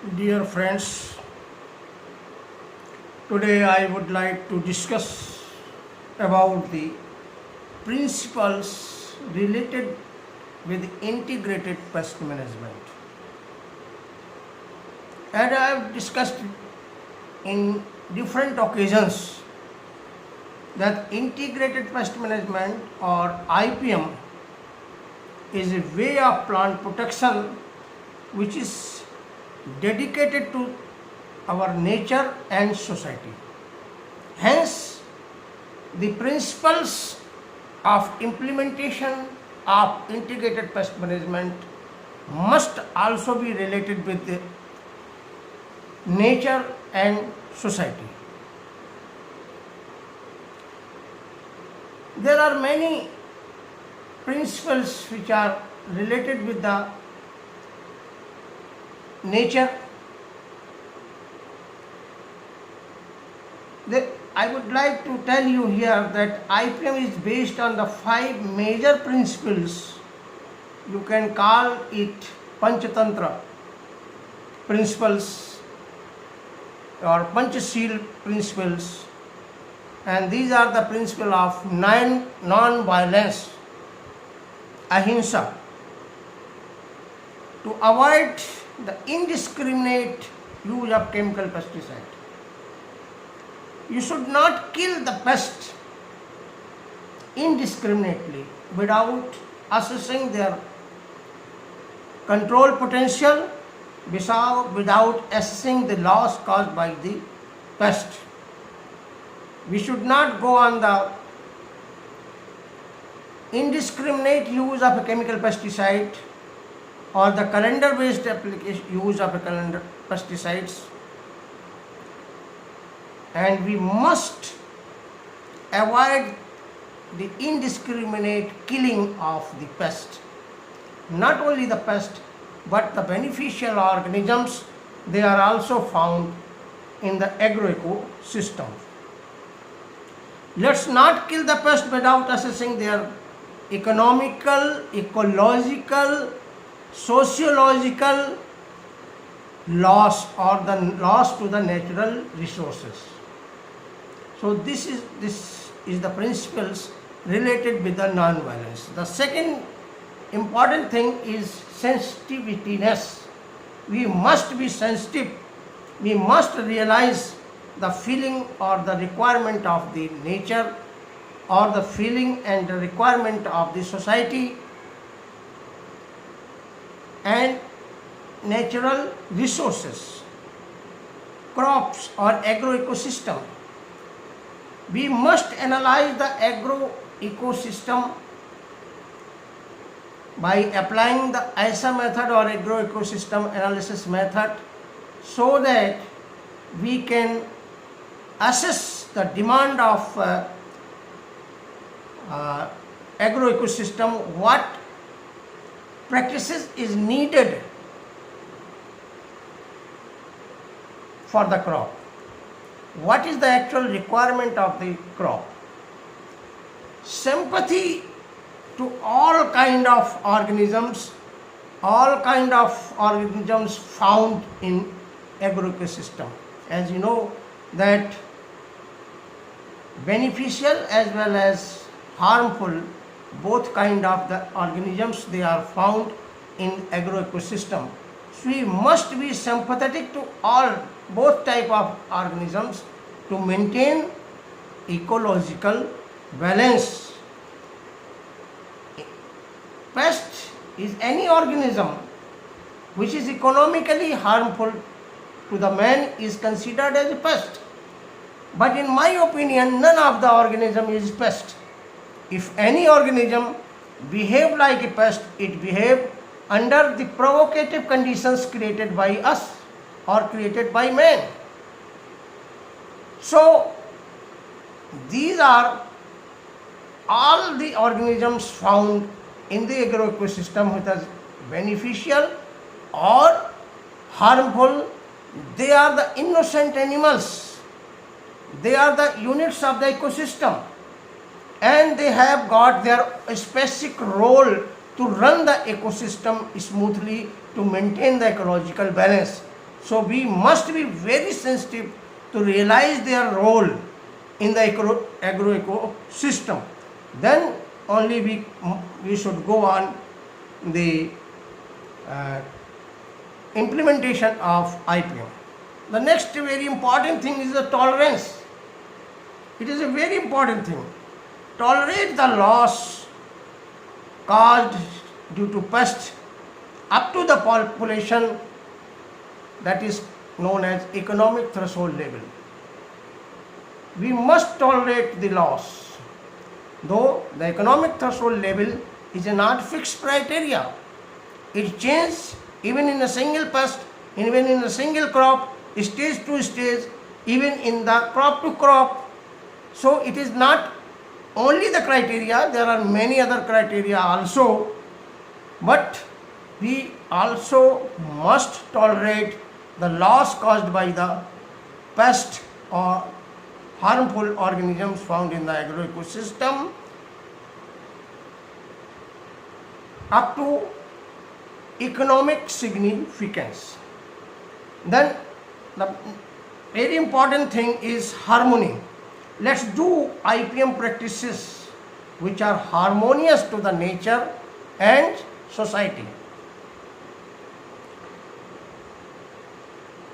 Dear friends, today I would like to discuss about the principles related with integrated pest management. And I have discussed in different occasions that integrated pest management or IPM is a way of plant protection which is dedicated to our nature and society. Hence, the principles of implementation of integrated pest management must also be related with the nature and society. There are many principles which are related with the nature. I would like to tell you here that IPM is based on the 5 major principles. You can call it Panchatantra principles or Panchasheel principles, and these are the principle of non-violence, ahimsa, to avoid the indiscriminate use of chemical pesticide. You should not kill the pest indiscriminately without assessing their control potential, without assessing the loss caused by the pest. We should not go on the indiscriminate use of a chemical pesticide or the calendar based application use of a calendar pesticides, and we must avoid the indiscriminate killing of the pest. Not only the pest but the beneficial organisms, they are also found in the agroecosystem. Let's not kill the pest without assessing their economical, ecological, sociological loss or the loss to the natural resources. So this is the principles related with the non-violence. The second important thing is sensitiveness. We must be sensitive. We must realize the feeling or the requirement of the nature or the feeling and the requirement of the society and natural resources, crops or agroecosystem. We must analyze the agroecosystem by applying the ISA method or agroecosystem analysis method so that we can assess the demand of agroecosystem, what practices is needed for the crop, what is the actual requirement of the crop. Sympathy to all kind of organisms found in agroecosystem. As you know that beneficial as well as harmful, both kind of the organisms, they are found in agroecosystem. So we must be sympathetic to both type of organisms to maintain ecological balance. Pest is any organism which is economically harmful to the man is considered as a pest. But in my opinion, none of the organism is pest. If any organism behave like a pest, it behave under the provocative conditions created by us or created by man. So these are all the organisms found in the agroecosystem which is beneficial or harmful. They are the innocent animals. They are the units of the ecosystem, and they have got their specific role to run the ecosystem smoothly, to maintain the ecological balance. So we must be very sensitive to realize their role in the agro-ecosystem. Then only we should go on the implementation of IPM. The next very important thing is the tolerance. It is a very important thing. Tolerate the loss caused due to pests up to the population that is known as economic threshold level. We must tolerate the loss, though the economic threshold level is not fixed criteria. It changes even in a single pest, even in a single crop, stage to stage, even in the crop to crop. So it is not only the criteria, there are many other criteria also, but we also must tolerate the loss caused by the pest or harmful organisms found in the agroecosystem up to economic significance. Then the very important thing is harmony. Let's do IPM practices which are harmonious to the nature and society.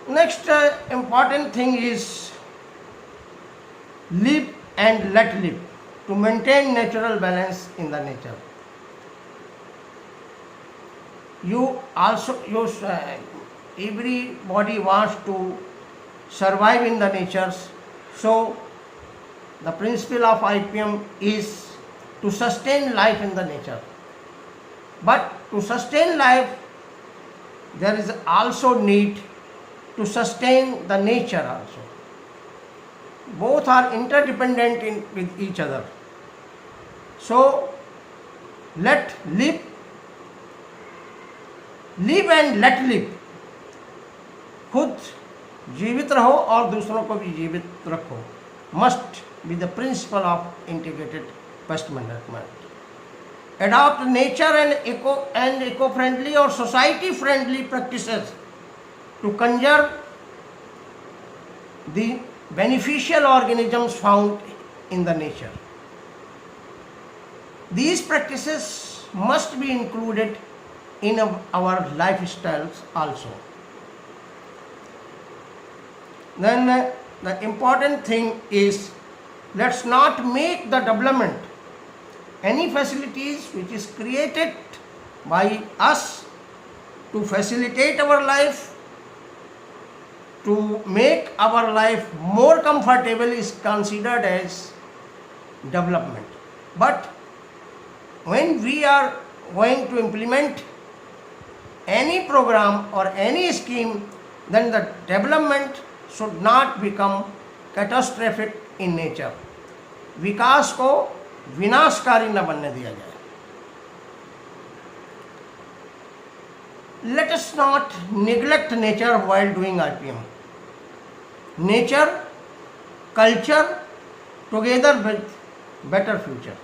Next important thing is live and let live, to maintain natural balance in the nature. Everybody wants to survive in the nature, so the principle of IPM is to sustain life in the nature. But to sustain life, there is also need to sustain the nature also. Both are interdependent with each other. So let live and let live. खुद जीवित रहो और दूसरों को भी जीवित रखो. Must be the principle of integrated pest management. Adopt nature and eco-friendly or society-friendly practices to conserve the beneficial organisms found in the nature. These practices must be included in our lifestyles also. Then the important thing is, let's not make the development any facilities which is created by us to facilitate our life, to make our life more comfortable is considered as development. But when we are going to implement any program or any scheme, then the development should not become catastrophic in nature. विकास को विनाशकारी न बनने दिया जाए. Let us not neglect nature while doing IPM. Nature, culture, together with better future.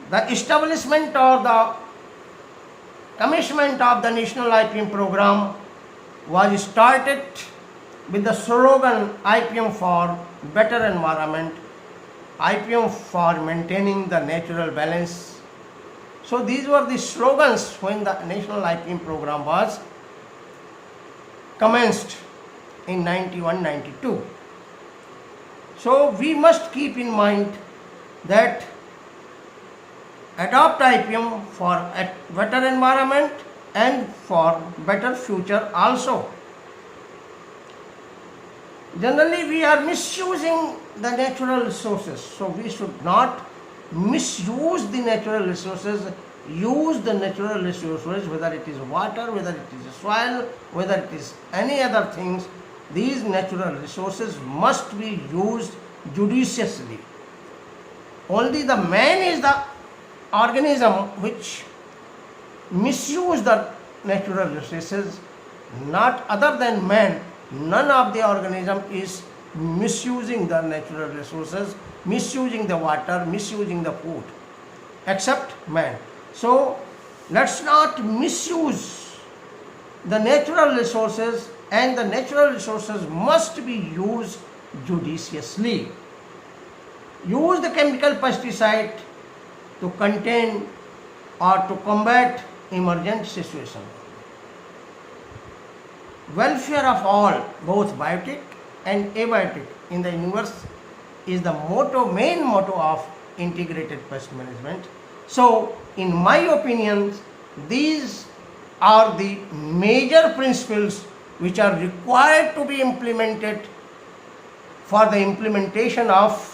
The establishment or the commissioning of the National IPM program was started with the slogan IPM for better environment, IPM for maintaining the natural balance. So these were the slogans when the National IPM program was commenced in 91-92. So we must keep in mind that adopt IPM for a better environment and for better future also. Generally we are misusing the natural resources, so we should not misuse the natural resources. Use the natural resources, whether it is water, whether it is soil, whether it is any other things. These natural resources must be used judiciously. Only the man is the organism which misuse the natural resources, not other than man. None of the organism is misusing the natural resources, misusing the water, misusing the food, except man. So let's not misuse the natural resources, and the natural resources must be used judiciously. Use the chemical pesticide to contain or to combat emergent situation. Welfare of all, both biotic and abiotic in the universe, is the main motto of integrated pest management. So, in my opinion, these are the major principles which are required to be implemented for the implementation of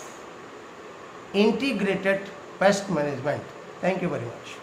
integrated pest management. Thank you very much.